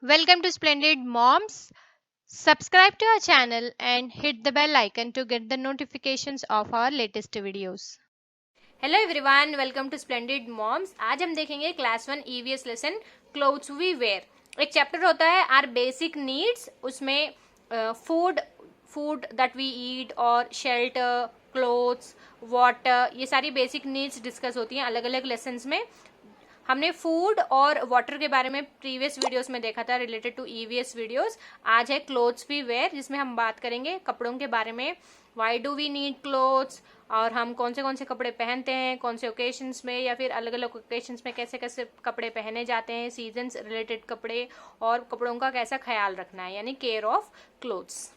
Welcome to Splendid Moms. Subscribe to our channel and hit the bell icon to get the notifications of our latest videos. Hello everyone, welcome to splendid moms. आज हम देखेंगे class 1 EVS lesson clothes we wear. एक chapter होता है our basic needs, उसमें food that we eat और shelter, clothes, water, ये सारी बेसिक नीड्स डिस्कस होती हैं अलग अलग लेसन्स में। हमने फूड और वाटर के बारे में प्रीवियस वीडियोस में देखा था रिलेटेड टू ईवीएस वीडियोस। आज है क्लोथ्स वी वेयर, जिसमें हम बात करेंगे कपड़ों के बारे में। Why do we need clothes, और हम कौन से कपड़े पहनते हैं, कौन से ओकेशंस में या फिर अलग अलग ओकेशंस में कैसे कैसे कपड़े पहने जाते हैं, सीजन्स रिलेटेड कपड़े, और कपड़ों का कैसा ख्याल रखना है, यानी केयर ऑफ क्लोथ्स।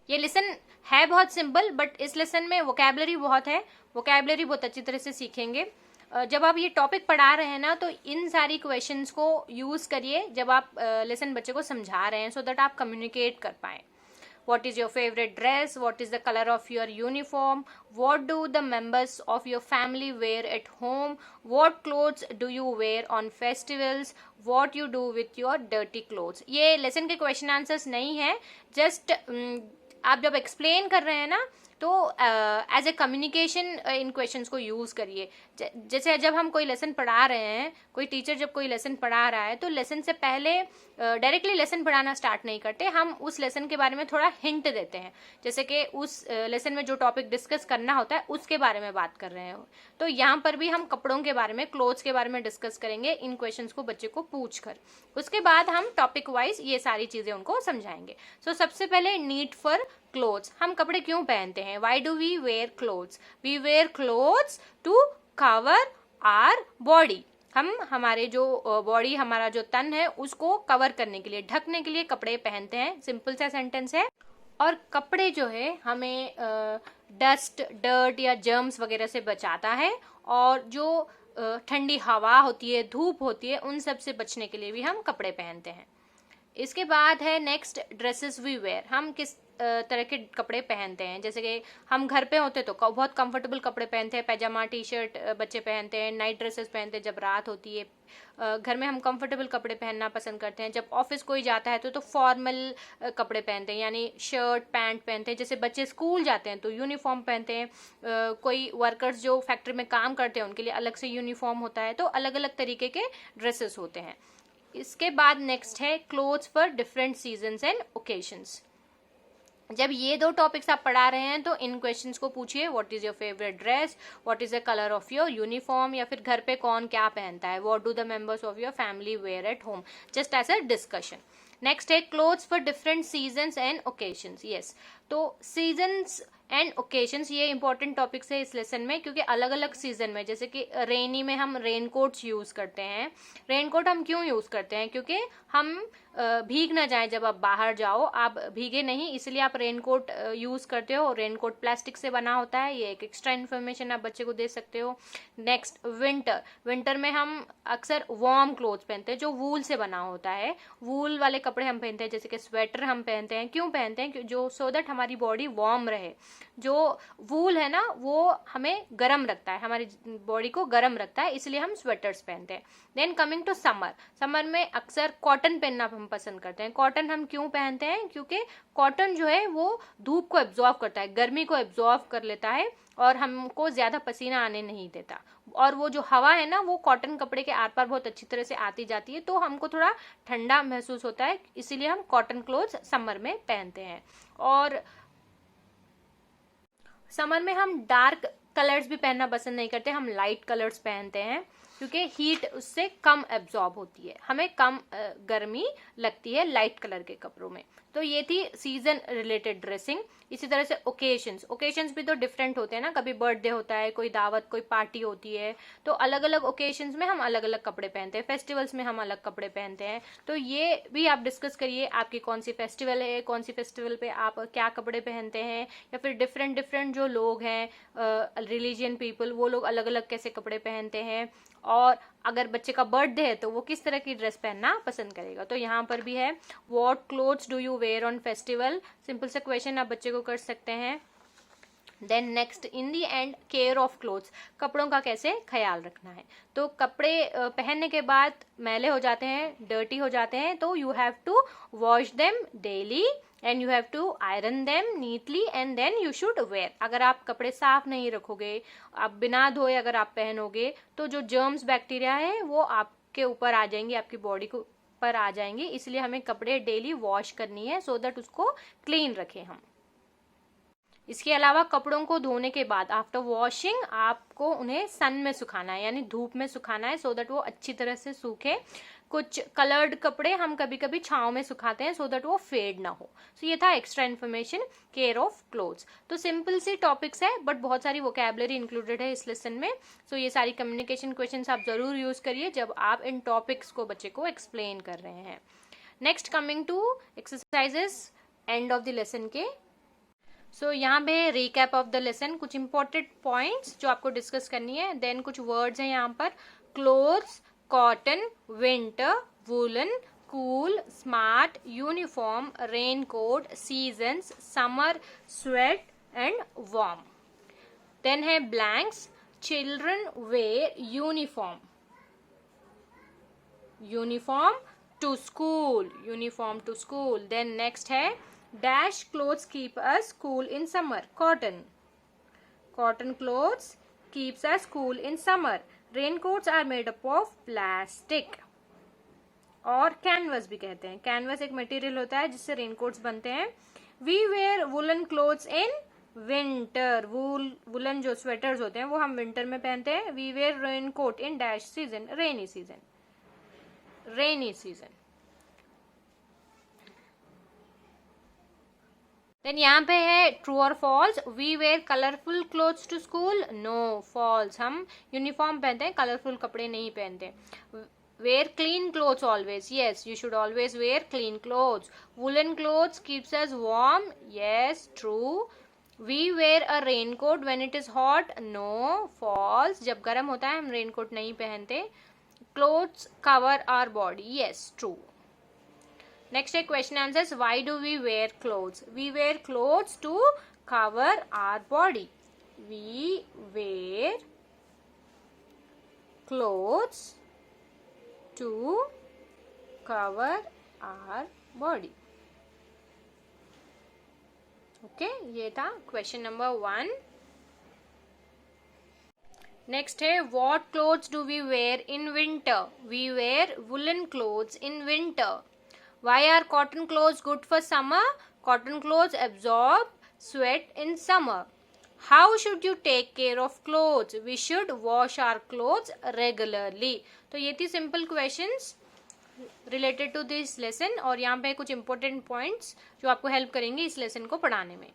ये लेसन है बहुत सिंपल, बट इस लेसन में वोकैबलरी बहुत है। वोकैबलरी बहुत अच्छी तरह से सीखेंगे। जब आप ये टॉपिक पढ़ा रहे हैं ना, तो इन सारी क्वेश्चंस को यूज करिए जब आप लेसन बच्चे को समझा रहे हैं, सो दैट आप कम्युनिकेट कर पाए। What is your favorite dress? What is the color of your uniform? What do the members of your family wear at home? What clothes do you wear on festivals? What you do with your dirty clothes? ये lesson के question answers नहीं है, just आप जब explain कर रहे हैं ना, तो as a communication in questions को यूज करिए। जैसे जब हम कोई लेसन पढ़ा रहे हैं, कोई टीचर जब कोई लेसन पढ़ा रहा है, तो लेसन से पहले डायरेक्टली लेसन पढ़ाना स्टार्ट नहीं करते, हम उस लेसन के बारे में थोड़ा हिंट देते हैं। जैसे कि उस लेसन में जो टॉपिक डिस्कस करना होता है उसके बारे में बात कर रहे हैं, तो यहाँ पर भी हम कपड़ों के बारे में, क्लोथ्स के बारे में डिस्कस करेंगे इन क्वेश्चंस को बच्चे को पूछ कर। उसके बाद हम टॉपिक वाइज ये सारी चीजें उनको समझाएंगे। सो सबसे पहले नीड फॉर क्लोथ्स, हम कपड़े क्यों पहनते हैं। Why do we wear clothes? We wear clothes to cover our body. हम हमारे जो बॉडी, हमारा जो तन है, उसको कवर करने के लिए, ढकने के लिए कपड़े पहनते हैं। सिंपल सा सेंटेंस है। और कपड़े जो है हमें डस्ट, डर्ट या जर्म्स वगैरह से बचाता है, और जो ठंडी हवा होती है, धूप होती है, उन सब से बचने के लिए भी हम कपड़े पहनते हैं। इसके बाद है नेक्स्ट, ड्रेसेस वी वेयर। हम किस तरह के कपड़े पहनते हैं। जैसे कि हम घर पे होते तो बहुत कंफर्टेबल कपड़े पहनते हैं, पैजामा, टी शर्ट बच्चे पहनते हैं, नाइट ड्रेसेस पहनते हैं जब रात होती है। घर में हम कंफर्टेबल कपड़े पहनना पसंद करते हैं। जब ऑफिस कोई जाता है तो फॉर्मल कपड़े पहनते हैं, यानी शर्ट पैंट पहनते हैं। जैसे बच्चे स्कूल जाते हैं तो यूनिफॉर्म पहनते हैं। कोई वर्कर्स जो फैक्ट्री में काम करते हैं उनके लिए अलग से यूनिफॉर्म होता है। तो अलग अलग तरीके के ड्रेसेस होते हैं। इसके बाद नेक्स्ट है clothes for different seasons and occasions. जब ये दो टॉपिक्स आप पढ़ा रहे हैं तो इन क्वेश्चंस को पूछिए। What is your favourite dress, what is the colour of your uniform, या फिर घर पे कौन क्या पहनता है। What do the members of your family wear at home, just as a discussion. Next है clothes for different seasons and occasions. Yes, तो सीजन्स एंड ओकेशंस ये इंपॉर्टेंट टॉपिक्स है इस लेसन में, क्योंकि अलग अलग सीजन में, जैसे कि रेनी में हम रेनकोट्स यूज करते हैं। रेनकोट हम क्यों यूज करते हैं? क्योंकि हम भीग ना जाए जब आप बाहर जाओ, आप भीगे नहीं, इसलिए आप रेनकोट यूज करते हो। रेनकोट प्लास्टिक से बना होता है, ये एक एक्स्ट्रा इन्फॉर्मेशन आप बच्चे को दे सकते हो। Next winter. विंटर में हम अक्सर वार्म क्लोथ्स पहनते हैं जो वूल से बना होता है। वूल वाले कपड़े हम पहनते हैं, जैसे कि स्वेटर हम पहनते हैं। क्यों पहनते हैं? जो सो दैट हमारी बॉडी वार्म रहे। जो वूल है ना, वो हमें गर्म रखता है, हमारी बॉडी को गर्म रखता है, इसलिए हम स्वेटर्स पहनते हैं। Then coming to summer. Summer में अक्सर कॉटन पहनना हम पसंद करते हैं। कॉटन हम क्यों पहनते हैं? क्योंकि कॉटन जो है वो धूप को एब्जॉर्ब करता है, गर्मी को एब्जॉर्ब कर लेता है, और हमको ज्यादा पसीना आने नहीं देता। और वो जो हवा है ना, वो कॉटन कपड़े के आर पार बहुत अच्छी तरह से आती जाती है, तो हमको थोड़ा ठंडा महसूस होता है, इसीलिए हम कॉटन क्लोथ्स समर में पहनते हैं। और समर में हम डार्क कलर्स भी पहनना पसंद नहीं करते, हम लाइट कलर्स पहनते हैं, क्योंकि हीट उससे कम एब्जॉर्ब होती है, हमें कम गर्मी लगती है लाइट कलर के कपड़ों में। तो ये थी सीजन रिलेटेड ड्रेसिंग। इसी तरह से ओकेशंस भी तो डिफरेंट होते हैं ना। कभी बर्थडे होता है, कोई दावत, कोई पार्टी होती है, तो अलग अलग ओकेशंस में हम अलग अलग कपड़े पहनते हैं। फेस्टिवल्स में हम अलग कपड़े पहनते हैं। तो ये भी आप डिस्कस करिए, आपकी कौन सी फेस्टिवल है, कौन सी फेस्टिवल पे आप क्या कपड़े पहनते हैं, या फिर डिफरेंट डिफरेंट जो लोग हैं, रिलीजियन पीपल, वो लोग अलग अलग कैसे कपड़े पहनते हैं। और अगर बच्चे का बर्थडे है तो वो किस तरह की ड्रेस पहनना पसंद करेगा। तो यहाँ पर भी है, what clothes do you wear on festival. Simple सा क्वेश्चन आप बच्चे को कर सकते हैं। Then next in the end care of clothes, कपड़ों का कैसे ख्याल रखना है। तो कपड़े पहनने के बाद मैले हो जाते हैं, डर्टी हो जाते हैं, तो you have to wash them daily and you have to iron them neatly and then you should wear. अगर आप कपड़े साफ नहीं रखोगे, आप बिना धोए अगर आप पहनोगे, तो जो जर्म्स बैक्टीरिया है वो आपके ऊपर आ जाएंगे, आपकी बॉडी को पर आ जाएंगे। इसलिए हमें कपड़े डेली वॉश करनी है सो दैट उसको क्लीन रखें हम। इसके अलावा कपड़ों को धोने के बाद आफ्टर वॉशिंग आपको उन्हें सन में सुखाना है, यानी धूप में सुखाना है सो दैट वो अच्छी तरह से सूखे। कुछ कलर्ड कपड़े हम कभी कभी छांव में सुखाते हैं सो दैट वो फेड ना हो। सो ये था extra information care of clothes. तो सिंपल सी टॉपिक्स है बट बहुत सारी वोकैबुलरी इंक्लूडेड है इस लेसन में। सो ये सारी कम्युनिकेशन क्वेश्चंस आप जरूर यूज करिए जब आप इन टॉपिक्स को बच्चे को एक्सप्लेन कर रहे हैं। Next coming to exercises end of the lesson के। सो यहाँ पे रिकैप ऑफ द लेसन, कुछ इंपॉर्टेंट पॉइंट्स जो आपको डिस्कस करनी है। देन कुछ वर्ड्स हैं यहाँ पर, clothes, cotton, winter, woollen, cool, smart, uniform, raincoat, seasons, summer, sweat and warm. Then है blanks, children wear uniform, uniform to school, uniform to school. Then next है dash clothes keep us cool in summer, cotton, cotton clothes keeps us cool in summer, raincoats are made up of plastic, और canvas भी कहते हैं, canvas एक material होता है जिससे raincoats बनते हैं। we wear woolen clothes in winter, woollen जो स्वेटर्स होते हैं वो हम विंटर में पहनते हैं। we wear raincoat in dash season, rainy season, rainy season। Then यहाँ पे है ट्रू और false, we wear colourful clothes to school, no false, हम यूनिफॉर्म पहनते हैं, कलरफुल कपड़े नहीं पहनते। Wear clean clothes always, yes you should always wear clean clothes. Woollen clothes keeps us warm, yes true. We wear a raincoat when it is hot, no false, जब गर्म होता है हम रेनकोट नहीं पहनते। Clothes cover our body, yes true. Next है question answers, why do we wear clothes? We wear clothes to cover our body. We wear clothes to cover our body. Okay, ये था question number 1. Next है what clothes do we wear in winter? We wear woolen clothes in winter. Why are cotton clothes good for summer? Cotton clothes absorb sweat in summer. How should you take care of clothes? We should wash our clothes regularly. तो ये थी simple questions related to this lesson, और यहाँ पे कुछ important points जो आपको help करेंगे इस lesson को पढ़ाने में।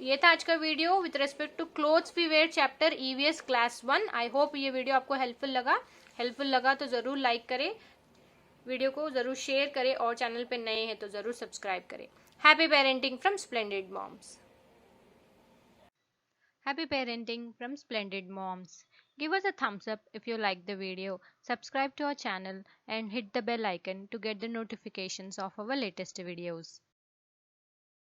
ये था आज का video with respect to clothes we wear chapter EVS class 1। I hope ये वीडियो आपको हेल्पफुल लगा तो जरूर लाइक करें, वीडियो को जरूर शेयर करें, और चैनल पे नए हैं तो जरूर सब्सक्राइब करें। Happy parenting from splendid moms. Happy parenting from Splendid Moms. Give us a thumbs up if you like the video, subscribe to our channel and hit the bell icon to get the notifications of our latest videos.